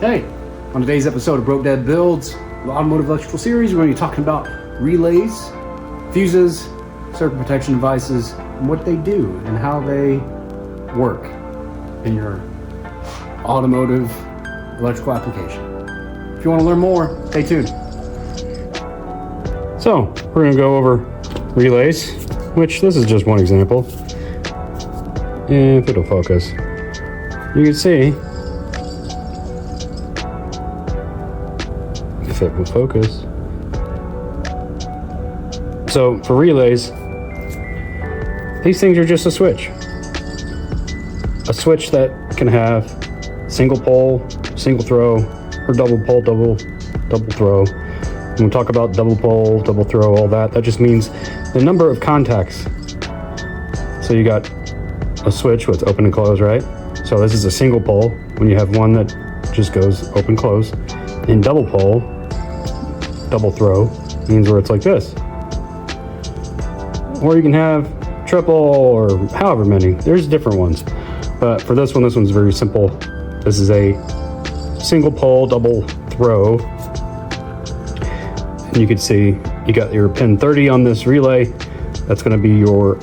Hey, on today's episode of Broke Dead Builds, the automotive electrical series, we're going to be talking about relays, fuses, circuit protection devices, and what they do and how they work in your automotive electrical application. If you want to learn more, stay tuned. So, we're going to go over relays, which this is just one example. If it'll focus, you can see if it will focus. So for relays, these things are just a switch that can have single pole, single throw, or double pole, double throw. When we talk about double pole, double throw, all that just means the number of contacts. So you got a switch with open and close, right? So this is a single pole when you have one that just goes open close. In double pole, double throw means where it's like this. Or you can have triple or however many. There's different ones. But for this one's very simple. This is a single pole, double throw. And you can see you got your pin 30 on this relay. That's going to be your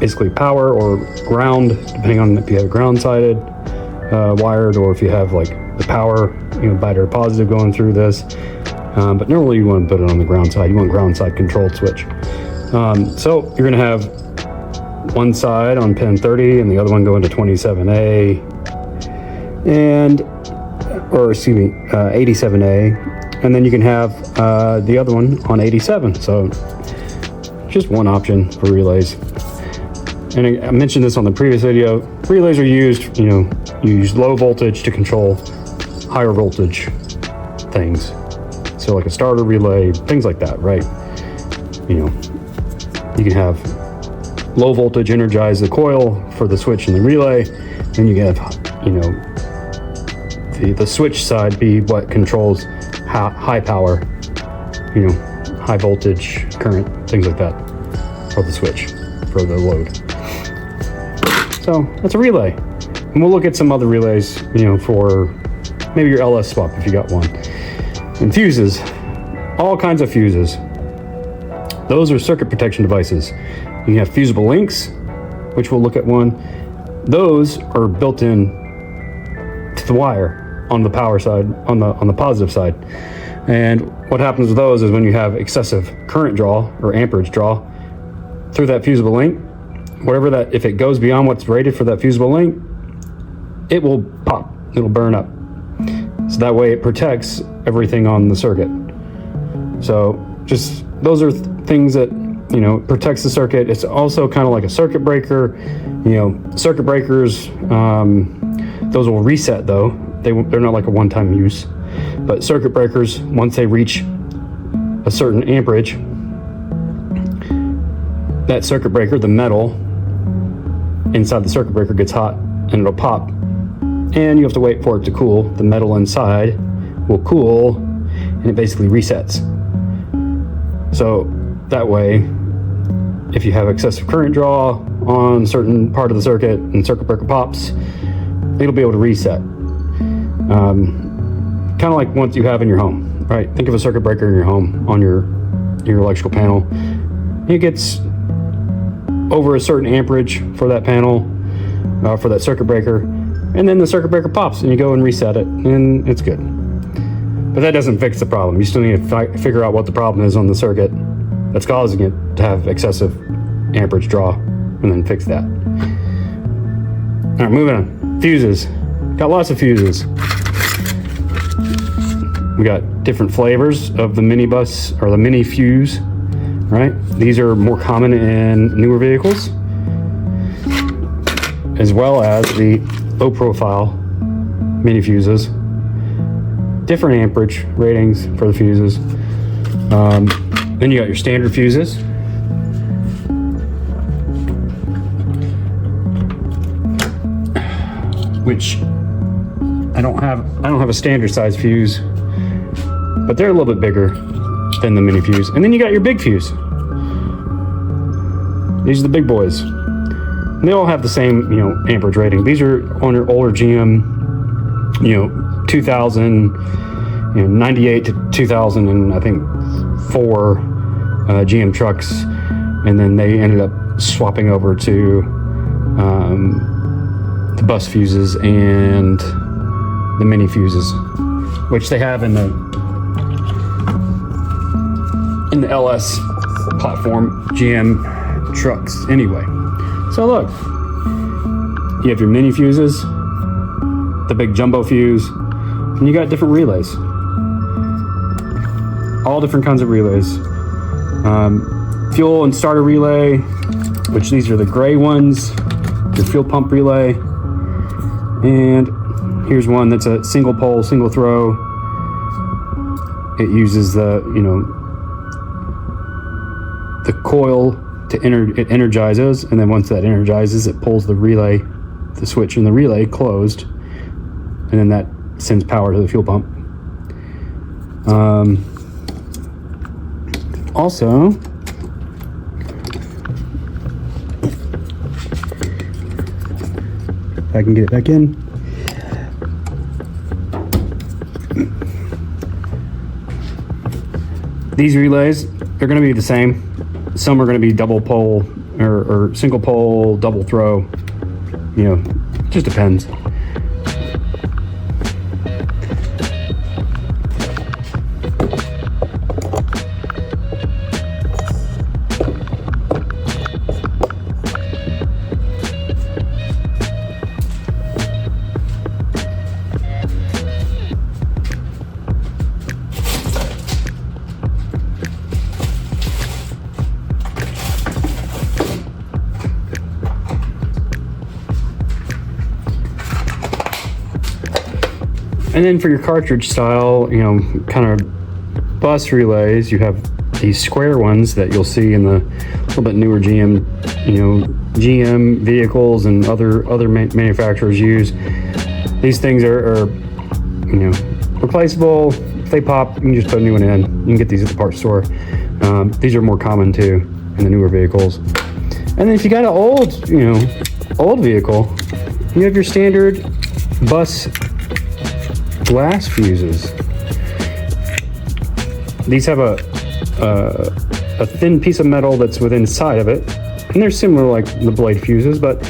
basically power or ground, depending on if you have ground-sided wired or if you have like the power, battery positive going through this. But normally you want to put it on the ground side. You want ground side controlled switch. So you're going to have one side on pin 30 and the other one go into 27A and 87A, and then you can have the other one on 87. So just one option for relays. And I mentioned this on the previous video. Relays are used, you use low voltage to control higher voltage things. So like a starter relay, things like that, right? You can have low voltage energize the coil for the switch and the relay. Then you have, the switch side be what controls high power, high voltage current, things like that for the switch, for the load. So that's a relay. And we'll look at some other relays, for maybe your lsswap if you got one. And fuses, all kinds of fuses. Those are circuit protection devices. You have fusible links, which we'll look at one. Those are built in to the wire on the power side, on the positive side. And what happens with those is when you have excessive current draw or amperage draw through that fusible link, if it goes beyond what's rated for that fusible link, it will pop, it'll burn up. So that way it protects everything on the circuit. So just those are things that, protects the circuit. It's also kind of like a circuit breaker. Circuit breakers, those will reset though. They're not like a one-time use. But circuit breakers, once they reach a certain amperage, that circuit breaker, the metal inside the circuit breaker gets hot and it'll pop. And you have to wait for it to cool. The metal inside will cool and it basically resets. So that way, if you have excessive current draw on a certain part of the circuit and circuit breaker pops, it'll be able to reset. Kind of like what you have in your home, right? Think of a circuit breaker in your home on your electrical panel. It gets over a certain amperage for that panel, for that circuit breaker, and then the circuit breaker pops and you go and reset it and it's good. But that doesn't fix the problem. You still need to figure out what the problem is on the circuit that's causing it to have excessive amperage draw and then fix that. All right, moving on. Fuses. Got lots of fuses. We got different flavors of the mini bus or the mini fuse, right? These are more common in newer vehicles, as well as the low profile mini fuses. Different amperage ratings for the fuses. Then you got your standard fuses. Which I don't have a standard size fuse, but they're a little bit bigger than the mini fuse. And then you got your big fuse. These are the big boys. And they all have the same, amperage rating. These are on your older GM, 2000, 98 to 2000, and I think 4 GM trucks, and then they ended up swapping over to the bus fuses and the mini fuses, which they have in the LS platform GM trucks anyway. So look, you have your mini fuses, the big jumbo fuse, and you got different relays. All different kinds of relays. Fuel and starter relay, which these are the gray ones, your fuel pump relay. And here's one that's a single pole, single throw. It uses the coil to it energizes, and then once that energizes, it pulls the relay, the switch in the relay closed, and then that sends power to the fuel pump. Also, if I can get it back in. These relays, they're going to be the same. Some are going to be double pole or single pole, double throw. Just depends. And then for your cartridge style, kind of bus relays, you have these square ones that you'll see in the little bit newer GM, GM vehicles and other manufacturers use. These things are replaceable. If they pop, you can just put a new one in. You can get these at the parts store. These are more common too in the newer vehicles. And then if you got an old vehicle, you have your standard bus glass fuses. These have a thin piece of metal that's within inside of it, and they're similar like the blade fuses, but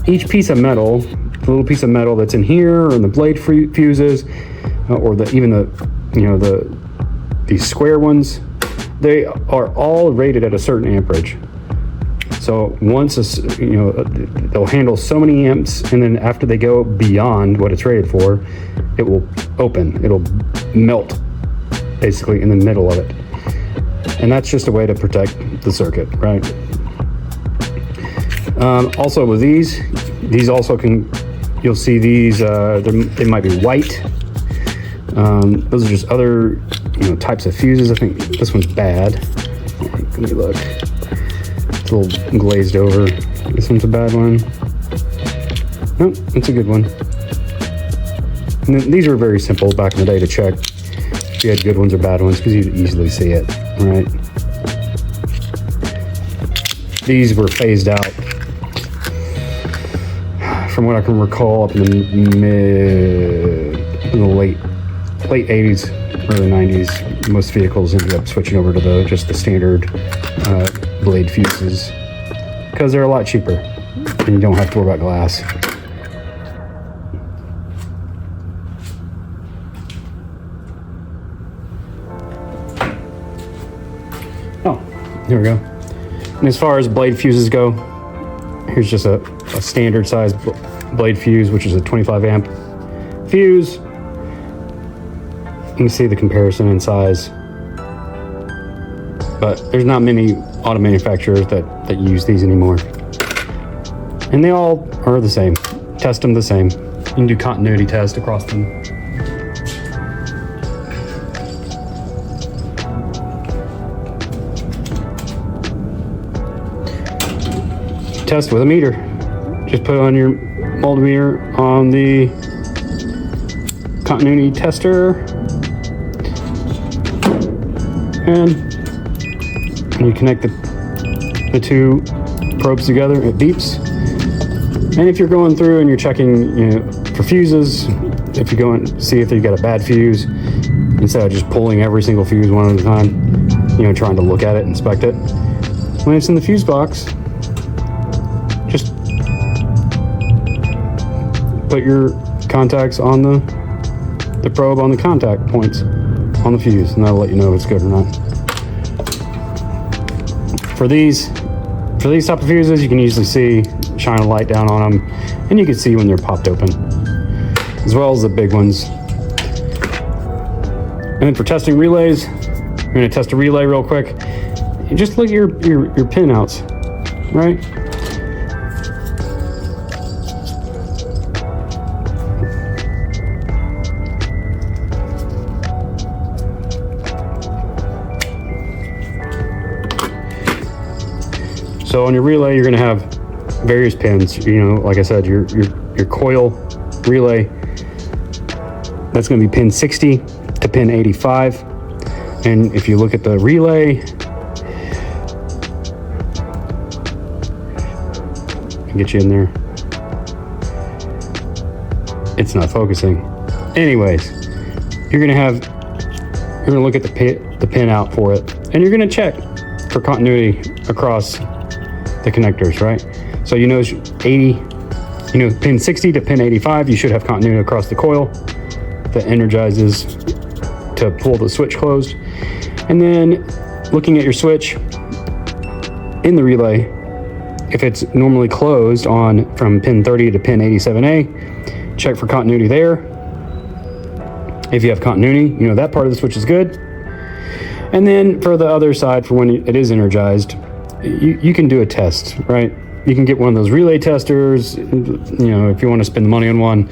each piece of metal, the little piece of metal that's in here, or in the blade fuses, or these square ones, they are all rated at a certain amperage. So once they'll handle so many amps, and then after they go beyond what it's rated for, it will open. It'll melt basically in the middle of it. And that's just a way to protect the circuit, right? Also with these also you'll see these, they might be white. Those are just other types of fuses. I think this one's bad. Let me look. It's a little glazed over. This one's a bad one. Nope, it's a good one. And these were very simple back in the day to check if you had good ones or bad ones, because you'd easily see it, right? These were phased out, from what I can recall, up in the late 80s, early 90s. Most vehicles ended up switching over to just the standard blade fuses, because they're a lot cheaper and you don't have to worry about glass. Oh, here we go. And as far as blade fuses go, here's just a standard size blade fuse, which is a 25 amp fuse. You can see the comparison in size, but there's not many auto manufacturers that use these anymore. And they all are the same. Test them the same. You can do continuity test across them. Test with a meter. Just put on your multimeter on the continuity tester, and you connect the two probes together. It beeps. And if you're going through and you're checking for fuses, if you go and see if you've got a bad fuse, instead of just pulling every single fuse one at a time, you know, trying to look at it, inspect it. When it's in the fuse box, just put your contacts on the probe on the contact points on the fuse, and that'll let you know if it's good or not. For these type of fuses, you can usually see, shine a light down on them, and you can see when they're popped open, as well as the big ones. And then for testing relays, we're going to test a relay real quick. And just look at your pinouts, right? So on your relay, you're going to have various pins. You know, like I said, your coil relay, that's going to be pin 60 to pin 85. And if you look at the relay, get you in there. It's not focusing. Anyways, you're gonna look at the pin out for it, and you're gonna check for continuity across the connectors, right? So you know, pin 60 to pin 85, you should have continuity across the coil that energizes to pull the switch closed. And then looking at your switch in the relay, if it's normally closed on from pin 30 to pin 87A, check for continuity there. If you have continuity, you know that part of the switch is good. And then for the other side, for when it is energized, you can do a test, right? You can get one of those relay testers, you know, if you want to spend the money on one,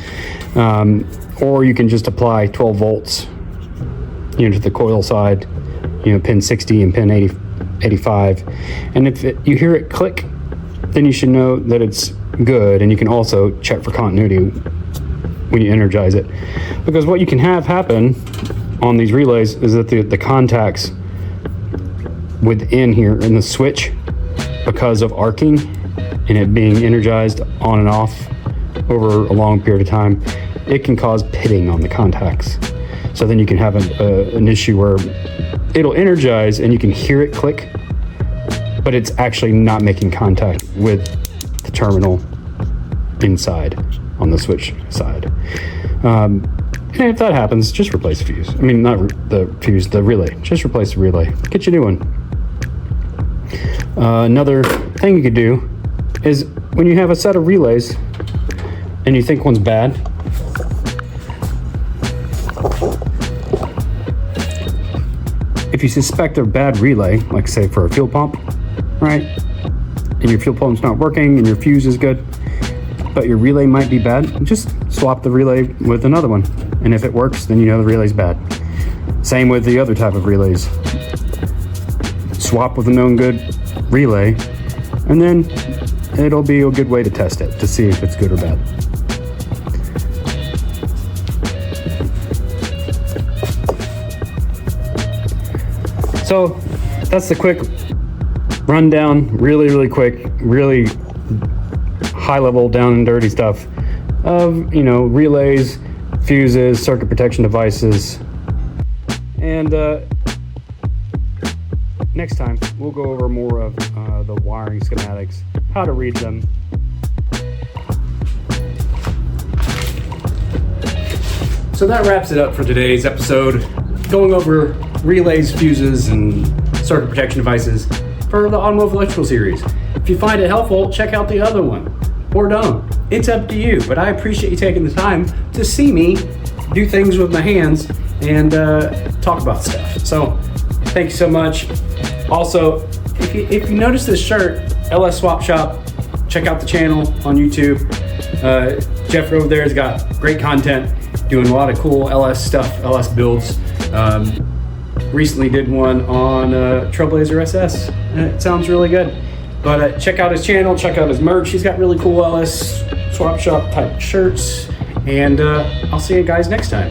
or you can just apply 12 volts, you know, to the coil side, you know, pin 60 and pin 85. And if you hear it click, then you should know that it's good. And you can also check for continuity when you energize it. Because what you can have happen on these relays is that the contacts within here in the switch, because of arcing and it being energized on and off over a long period of time, it can cause pitting on the contacts. So then you can have an issue where it'll energize and you can hear it click, but it's actually not making contact with the terminal inside on the switch side. And if that happens, just replace the fuse. I mean, not the fuse, the relay. Just replace the relay. Get you a new one. Another thing you could do is when you have a set of relays and you think one's bad, if you suspect a bad relay, like say for a fuel pump, right? And your fuel pump's not working and your fuse is good, but your relay might be bad, just swap the relay with another one. And if it works, then you know the relay's bad. Same with the other type of relays. Swap with a known good relay, and then it'll be a good way to test it to see if it's good or bad. So that's the quick rundown, really quick, really high level, down and dirty stuff of, you know, relays, fuses, circuit protection devices. And next time we'll go over more of the wiring schematics, how to read them. So that wraps it up for today's episode, going over relays, fuses, and circuit protection devices for the automotive electrical series. If you find it helpful, check out the other one, or don't. It's up to you, but I appreciate you taking the time to see me do things with my hands and talk about stuff. So thank you so much. Also, if you notice this shirt, LS Swap Shop, check out the channel on YouTube. Jeff over there has got great content, doing a lot of cool LS stuff, LS builds. Recently did one on Trailblazer SS, and it sounds really good. But check out his channel, check out his merch. He's got really cool LS Swap Shop type shirts. And I'll see you guys next time.